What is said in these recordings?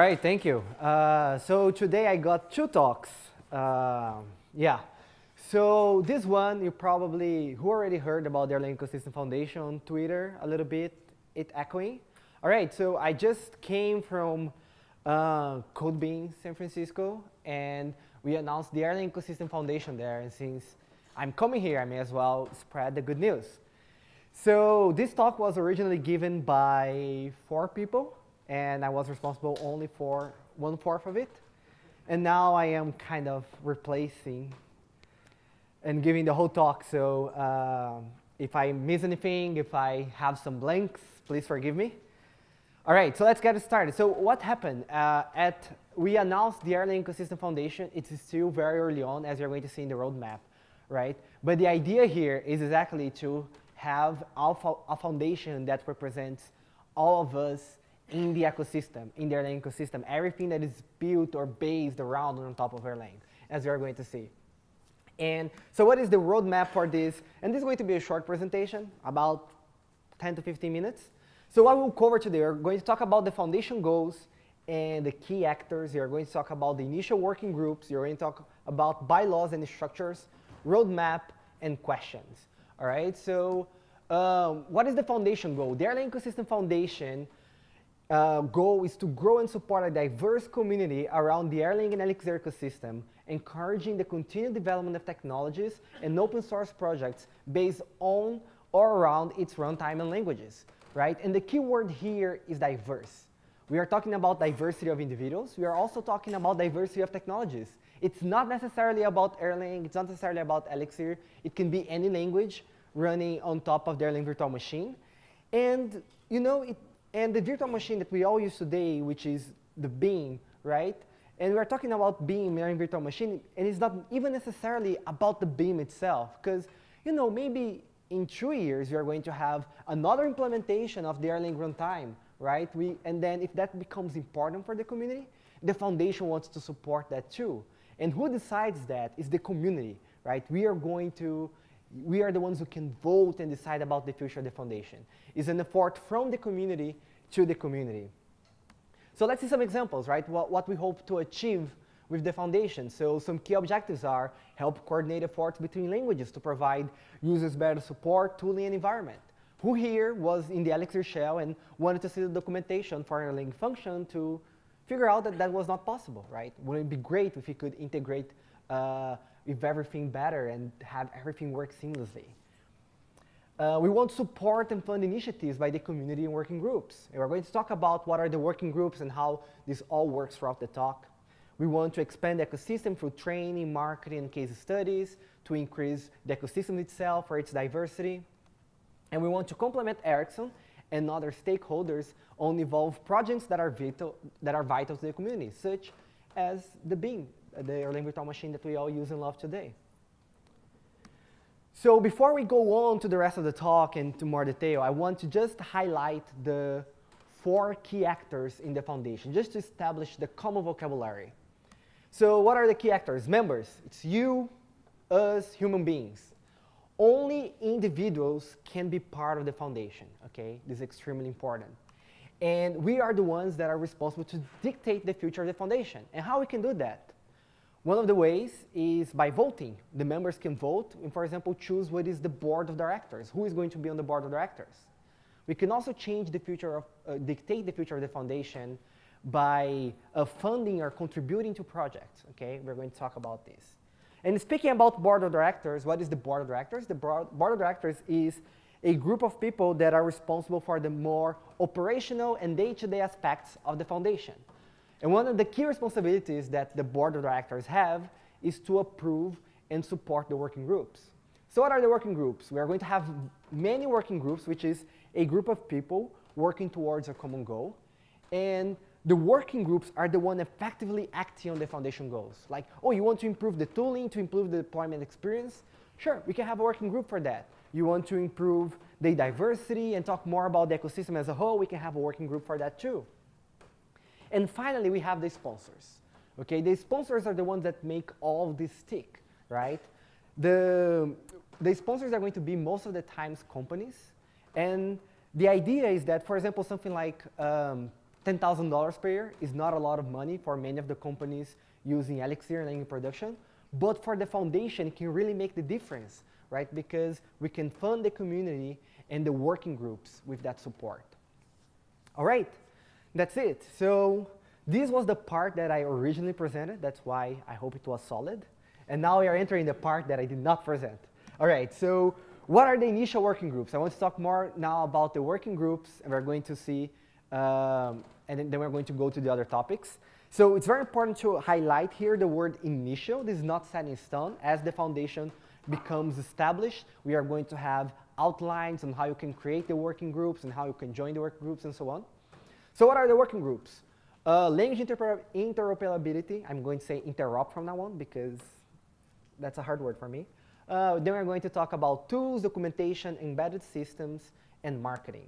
right, thank you. So today I got two talks. Yeah. So this one, who already heard about the Erlang Ecosystem Foundation on Twitter a little bit, it echoing. All right, so I just came from CodeBeam San Francisco, and we announced the Erlang Ecosystem Foundation there. And since I'm coming here, I may as well spread the good news. So this talk was originally given by 4 people, and I was responsible only for 1/4 of it. And now I am kind of replacing and giving the whole talk. So if I miss anything, if I have some blanks, please forgive me. All right, so let's get started. So what happened? We announced the Erlang Ecosystem Foundation. It's still very early on, as you're going to see in the roadmap, right? But the idea here is exactly to have a foundation that represents all of us in the ecosystem, in the Erlang ecosystem, everything that is built or based around on top of Erlang, as you're going to see. And so what is the roadmap for this? And this is going to be a short presentation, about 10 to 15 minutes. So what we'll cover today, we're going to talk about the foundation goals and the key actors. You're going to talk about the initial working groups. You're going to talk about bylaws and structures, roadmap, and questions. All right, so what is the foundation goal? The Erlang Ecosystem Foundation goal is to grow and support a diverse community around the Erlang and Elixir ecosystem, encouraging the continued development of technologies and open source projects based on or around its runtime and languages, right? And the key word here is diverse. We are talking about diversity of individuals. We are also talking about diversity of technologies. It's not necessarily about Erlang. It's not necessarily about Elixir. It can be any language running on top of the Erlang virtual machine. And and the virtual machine that we all use today, which is the Beam, right? And we're talking about Beam, Erlang virtual machine, and it's not even necessarily about the Beam itself, because maybe in 2 years we are going to have another implementation of the Erlang runtime, right? And then if that becomes important for the community, the foundation wants to support that too. And who decides that is the community, right? We are the ones who can vote and decide about the future of the foundation. It's an effort from the community to the community. So let's see some examples, right? What we hope to achieve with the foundation. So some key objectives are help coordinate efforts between languages to provide users better support, tooling, and environment. Who here was in the Elixir shell and wanted to see the documentation for an Erlang function to figure out that that was not possible, right? Wouldn't it be great if we could integrate with everything better and have everything work seamlessly? We want support and fund initiatives by the community and working groups. And we're going to talk about what are the working groups and how this all works throughout the talk. We want to expand the ecosystem through training, marketing, and case studies to increase the ecosystem itself for its diversity. And we want to complement Ericsson and other stakeholders on evolve projects that are vital to the community, such as the Beam, the Erlang virtual machine that we all use and love today. So before we go on to the rest of the talk and to more detail, I want to just highlight the 4 key actors in the foundation, just to establish the common vocabulary. So what are the key actors? Members. It's you, us, human beings. Only individuals can be part of the foundation, okay? This is extremely important. And we are the ones that are responsible to dictate the future of the foundation. And how we can do that? One of the ways is by voting. The members can vote and, for example, choose what is the board of directors, who is going to be on the board of directors. We can also change the future of, dictate the future of the foundation by funding or contributing to projects, okay? We're going to talk about this. And speaking about board of directors, what is the board of directors? The board of directors is a group of people that are responsible for the more operational and day-to-day aspects of the foundation. And one of the key responsibilities that the board of directors have is to approve and support the working groups. So what are the working groups? We are going to have many working groups, which is a group of people working towards a common goal. And the working groups are the one effectively acting on the foundation goals. Like, oh, you want to improve the tooling, to improve the deployment experience? Sure, we can have a working group for that. You want to improve the diversity and talk more about the ecosystem as a whole? We can have a working group for that too. And finally, we have the sponsors. Okay, the sponsors are the ones that make all of this stick, right? The sponsors are going to be most of the times companies. And the idea is that, for example, something like $10,000 per year is not a lot of money for many of the companies using Elixir and in production, but for the foundation, it can really make the difference, right? Because we can fund the community and the working groups with that support. All right, that's it. So this was the part that I originally presented. That's why I hope it was solid. And now we are entering the part that I did not present. All right, so what are the initial working groups? I want to talk more now about the working groups, and we're going to see, and then we're going to go to the other topics. So it's very important to highlight here the word initial. This is not set in stone. As the foundation becomes established, we are going to have outlines on how you can create the working groups and how you can join the working groups and so on. So what are the working groups? Language interoperability. I'm going to say interop from now on because that's a hard word for me. Then we're going to talk about tools, documentation, embedded systems, and marketing.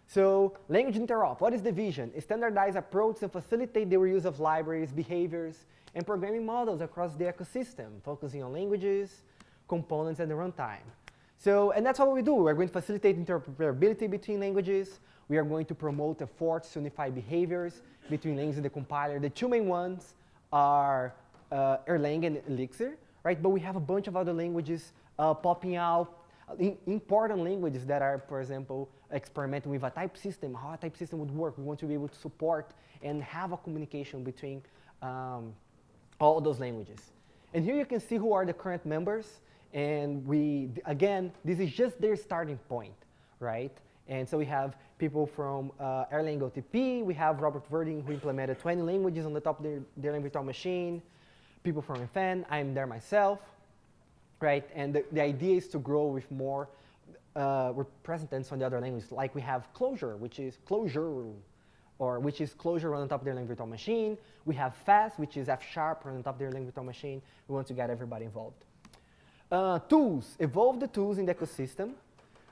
So language interop, what is the vision? A standardized approach to facilitate the reuse of libraries, behaviors, and programming models across the ecosystem, focusing on languages, components, and the runtime. So, and that's what we do. We're going to facilitate interoperability between languages. We are going to promote efforts to unify behaviors between languages and the compiler. The two main ones are Erlang and Elixir, right? But we have a bunch of other languages popping out, important languages that are, for example, experimenting with a type system, how a type system would work. We want to be able to support and have a communication between all those languages. And here you can see who are the current members. And we, again, this is just their starting point, right? And so we have people from Erlang OTP. We have Robert Verding, who implemented 20 languages on the top of their Erlang virtual machine. People from FN, I'm there myself, right? And the idea is to grow with more representatives from the other languages. Like we have Clojure, which is Clojure run on top of their Erlang virtual machine. We have Fast, which is F# run on top of their Erlang virtual machine. We want to get everybody involved. Tools, evolve the tools in the ecosystem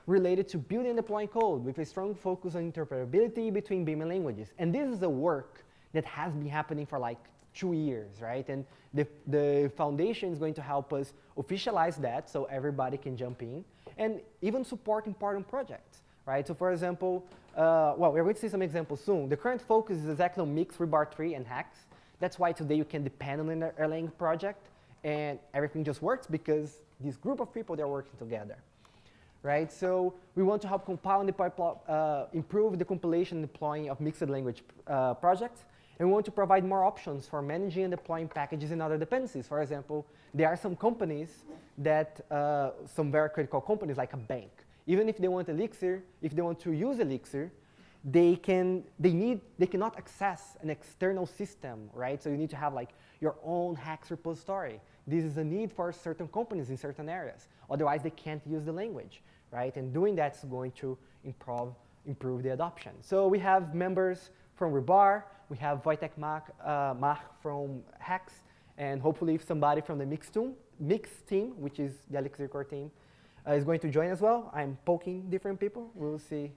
related to building and deploying code with a strong focus on interoperability between BIM and languages. And this is a work that has been happening for like 2 years, right? And the foundation is going to help us officialize that so everybody can jump in and even support important projects, right? So for example, well, we're going to see some examples soon. The current focus is exactly on Mix, Rebar 3, and Hacks. That's why today you can depend on an Erlang project and everything just works because this group of people, they're working together, right? So we want to help compile and deploy, improve the compilation and deploying of mixed language projects. And we want to provide more options for managing and deploying packages and other dependencies. For example, there are some companies that, some very critical companies like a bank, even if they want Elixir, if they want to use Elixir, they cannot access an external system, right? So you need to have like your own hacks repository. This is a need for certain companies in certain areas. Otherwise, they can't use the language, right? And doing that is going to improve the adoption. So we have members from Rebar. We have Wojtek Mach from Hacks. And hopefully if somebody from the Mix team, which is the Elixir core team, is going to join as well. I'm poking different people. We'll see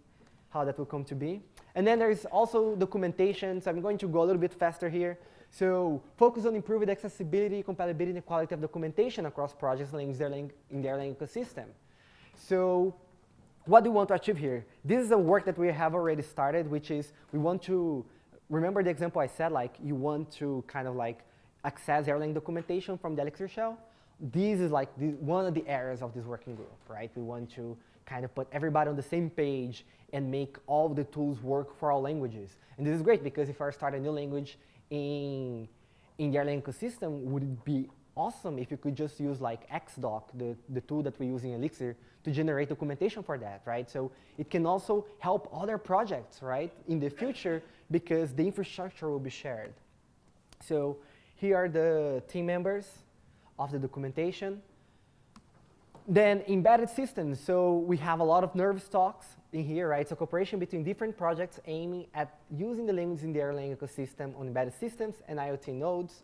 how that will come to be. And then there's also documentation. So I'm going to go a little bit faster here. So focus on improving the accessibility, compatibility, and quality of documentation across projects in the Erlang ecosystem. So what do we want to achieve here? This is a work that we have already started, which is we want to, remember the example I said, like you want to kind of like access Erlang documentation from the Elixir shell? This is like one of the areas of this working group, right? We want to kind of put everybody on the same page and make all the tools work for all languages. And this is great because if I start a new language in the Erlang ecosystem, would it be awesome if you could just use like Xdoc, the tool that we use in Elixir, to generate documentation for that, right? So it can also help other projects, right, in the future because the infrastructure will be shared. So here are the team members of the documentation. Then embedded systems. So we have a lot of nervous talks in here, right? So cooperation between different projects aiming at using the language in the Erlang ecosystem on embedded systems and IoT nodes.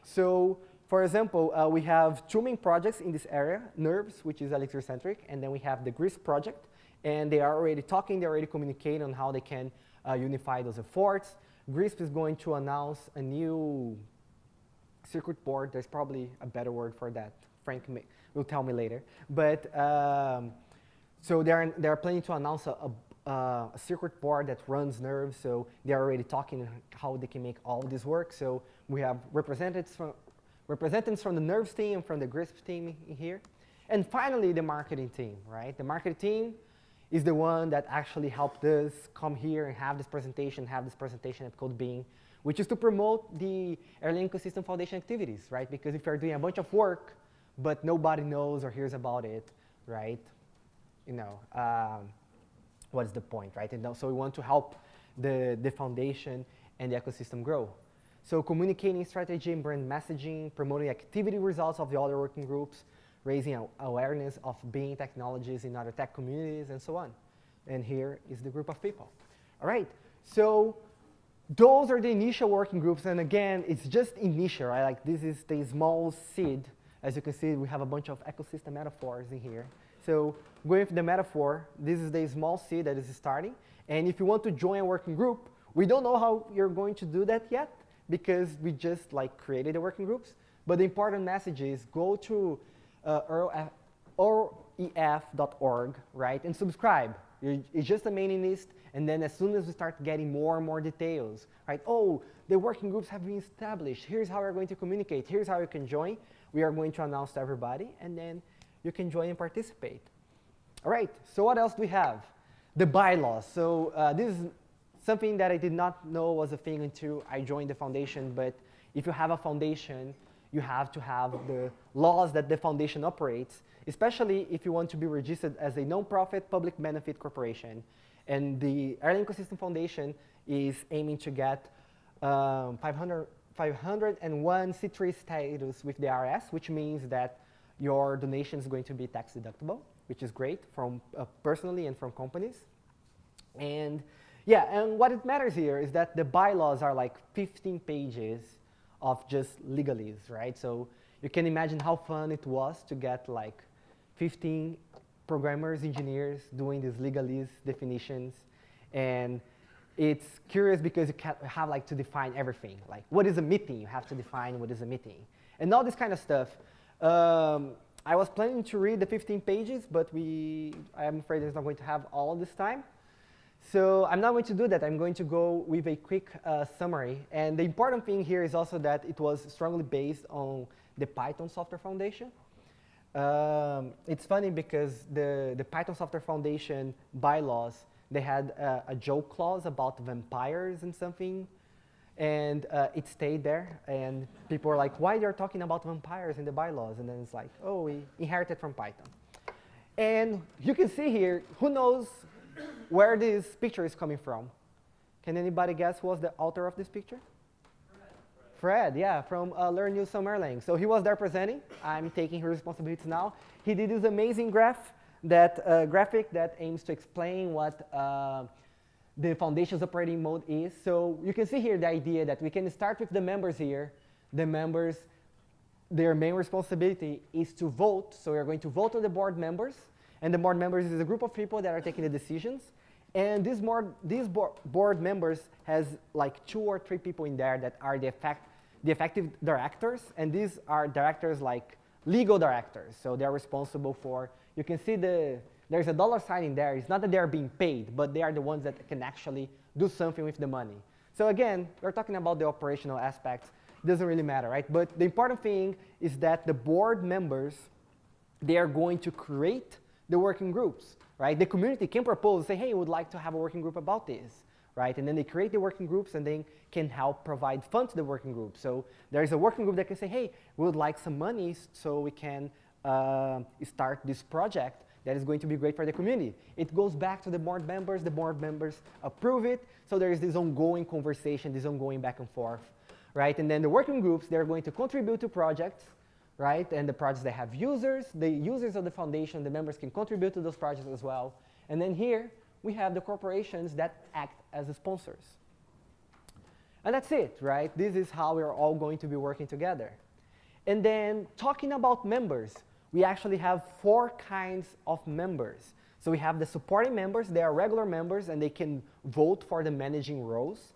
So for example, we have 2 main projects in this area, NERVS, which is Elixir-centric, and then we have the GRISP project. And they are already talking, they're already communicating on how they can unify those efforts. GRISP is going to announce a new circuit board. There's probably a better word for that. Frank will tell me later. But so they're planning to announce a circuit board that runs nerves, so they're already talking how they can make all this work. So we have representatives from the nerves team and from the GRISP team here. And finally, the marketing team, right? The marketing team is the one that actually helped us come here and have this presentation at CodeBeam, which is to promote the Erlang Ecosystem Foundation activities, right? Because if you're doing a bunch of work, but nobody knows or hears about it, right? What's the point, right? And so we want to help the foundation and the ecosystem grow. So communicating strategy and brand messaging, promoting activity results of the other working groups, raising awareness of being technologies in other tech communities, and so on. And here is the group of people. All right, so those are the initial working groups. And again, it's just initial, right? Like this is the small seed. As you can see, we have a bunch of ecosystem metaphors in here. So going with the metaphor, this is the small seed that is starting. And if you want to join a working group, we don't know how you're going to do that yet because we just like created the working groups. But the important message is go to oref.org, right, and subscribe. It's just a mailing list, and then as soon as we start getting more and more details, right, oh, the working groups have been established, here's how we're going to communicate, here's how you can join, we are going to announce to everybody, and then you can join and participate. All right, so what else do we have? The bylaws. So this is something that I did not know was a thing until I joined the foundation, but if you have a foundation, you have to have the laws that the foundation operates, especially if you want to be registered as a nonprofit public benefit corporation. And the Erlang Ecosystem Foundation is aiming to get 501 C3 status with the IRS, which means that your donation is going to be tax deductible, which is great from personally and from companies. And yeah, and what it matters here is that the bylaws are like 15 pages of just legalese, right? So you can imagine how fun it was to get like 15 programmers, engineers doing these legalese definitions. And it's curious because you have like to define everything. Like what is a meeting? You have to define what is a meeting. And all this kind of stuff. I was planning to read the 15 pages, but I'm afraid it's not going to have all this time. So I'm not going to do that. I'm going to go with a quick summary. And the important thing here is also that it was strongly based on the Python Software Foundation. It's funny because the Python Software Foundation bylaws, they had a joke clause about vampires and something. And it stayed there. And people were like, why they're talking about vampires in the bylaws? And then it's like, oh, we inherited from Python. And you can see here, who knows where this picture is coming from? Can anybody guess who was the author of this picture? Fred, yeah, from Learn New Some Erlang. So he was there presenting. I'm taking his responsibilities now. He did this amazing graphic that aims to explain what the foundation's operating mode is. So you can see here the idea that we can start with the members here. The members, their main responsibility is to vote. So we're going to vote on the board members. And the board members is a group of people that are taking the decisions. And these board members has like 2 or 3 people in there that are the effective directors. And these are directors like legal directors. So they're responsible for, you can see there's a $ in there. It's not that they're being paid, but they are the ones that can actually do something with the money. So again, we're talking about the operational aspects. It doesn't really matter, right? But the important thing is that the board members, they are going to create the working groups, right? The community can propose, say, hey, we would like to have a working group about this, right? And then they create the working groups and they can help provide funds to the working group. So there's a working group that can say, hey, we would like some money so we can start this project that is going to be great for the community. It goes back to the board members approve it, so there is this ongoing conversation, this ongoing back and forth, right? And then the working groups, they're going to contribute to projects, right? And the projects that have users, the users of the foundation, the members can contribute to those projects as well. And then here, we have the corporations that act as the sponsors. And that's it, right? This is how we're all going to be working together. And then talking about members, we actually have 4 kinds of members. So we have the supporting members. They are regular members, and they can vote for the managing roles.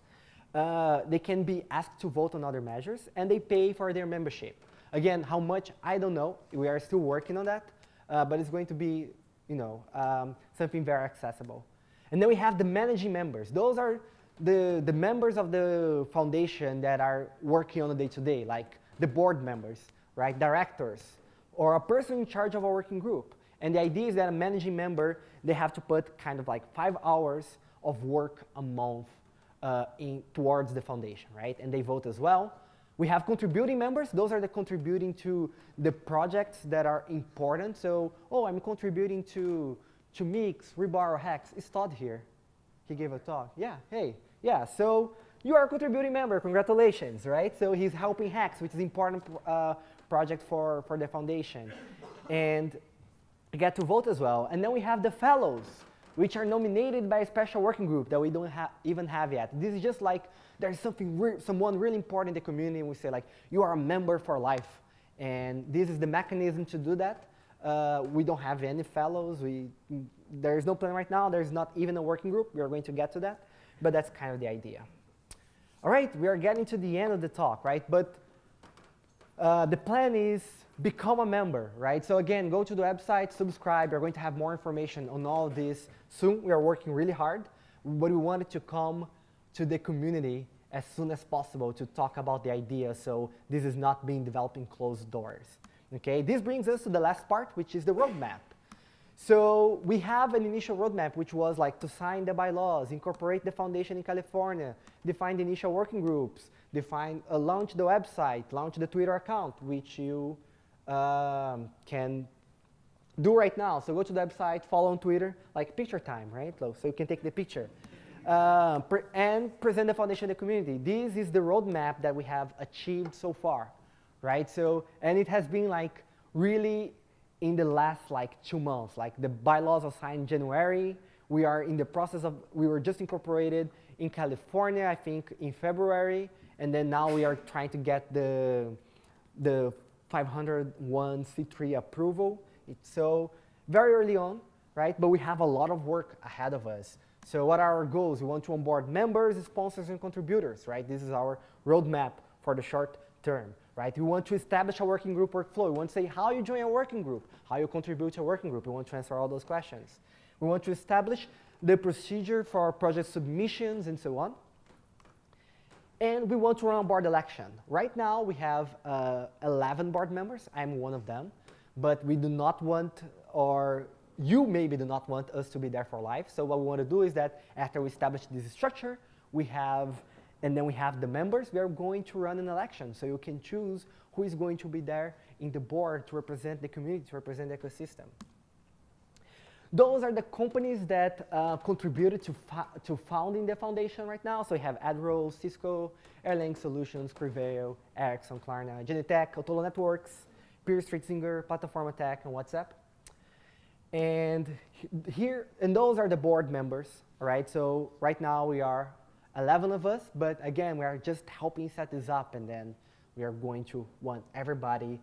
They can be asked to vote on other measures, and they pay for their membership. Again, how much, I don't know. We are still working on that, but it's going to be something very accessible. And then we have the managing members. Those are the members of the foundation that are working on a day-to-day, like the board members, right, directors, or a person in charge of a working group. And the idea is that a managing member, they have to put kind of like 5 hours of work a month towards the foundation, right? And they vote as well. We have contributing members. Those are the contributing to the projects that are important. So, oh, I'm contributing to Mix, Rebar, or Hex. Is Todd here? He gave a talk. Yeah, hey. Yeah, so you are a contributing member. Congratulations, right? So he's helping Hex, which is an important project for the foundation. And you get to vote as well. And then we have the fellows, which are nominated by a special working group that we don't even have yet. This is just like there's someone really important in the community, and we say like, you are a member for life. And this is the mechanism to do that. We don't have any fellows. There is no plan right now. There's not even a working group. We are going to get to that. But that's kind of the idea. All right, we are getting to the end of the talk, right? But the plan is become a member, right? So again, go to the website, subscribe. We're going to have more information on all of this soon. We are working really hard, but we wanted to come to the community as soon as possible to talk about the idea, so this is not being developed in closed doors. Okay, this brings us to the last part, which is the roadmap. So we have an initial roadmap, which was like to sign the bylaws, incorporate the foundation in California, define the initial working groups, launch the website, launch the Twitter account, which you can do right now. So go to the website, follow on Twitter, like picture time, right? So you can take the picture. And present the foundation to the community. This is the roadmap that we have achieved so far, right? So, and it has been like really in the last like 2 months. Like the bylaws are signed in January. We are in the process of, we were just incorporated in California, I think in February. And then now we are trying to get the 501c3 approval. It's so very early on, right? But we have a lot of work ahead of us. So what are our goals? We want to onboard members, sponsors, and contributors, right? This is our roadmap for the short term, right? We want to establish a working group workflow. We want to say how you join a working group, how you contribute to a working group. We want to answer all those questions. We want to establish the procedure for our project submissions and so on. And we want to run a board election. Right now, we have 11 board members. I'm one of them. But we do not want, or you maybe do not want us to be there for life. So what we want to do is that after we establish this structure, and then we have the members, we are going to run an election. So you can choose who is going to be there in the board to represent the community, to represent the ecosystem. Those are the companies that contributed to founding the foundation right now. So we have AdRoll, Cisco, Erlang Solutions, Prevail, Ericsson, Klarna, Genetec, Autolo Networks, Peer Street Singer, Plataforma Tech, and WhatsApp. And those are the board members, right? So right now we are 11 of us, but again, we are just helping set this up, and then we are going to want everybody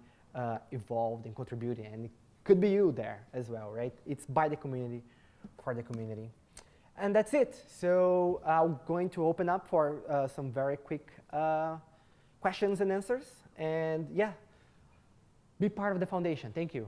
involved and contributing, and it could be you there as well, right? It's by the community, for the community. And that's it. So I'm going to open up for some very quick questions and answers, and yeah, be part of the foundation. Thank you.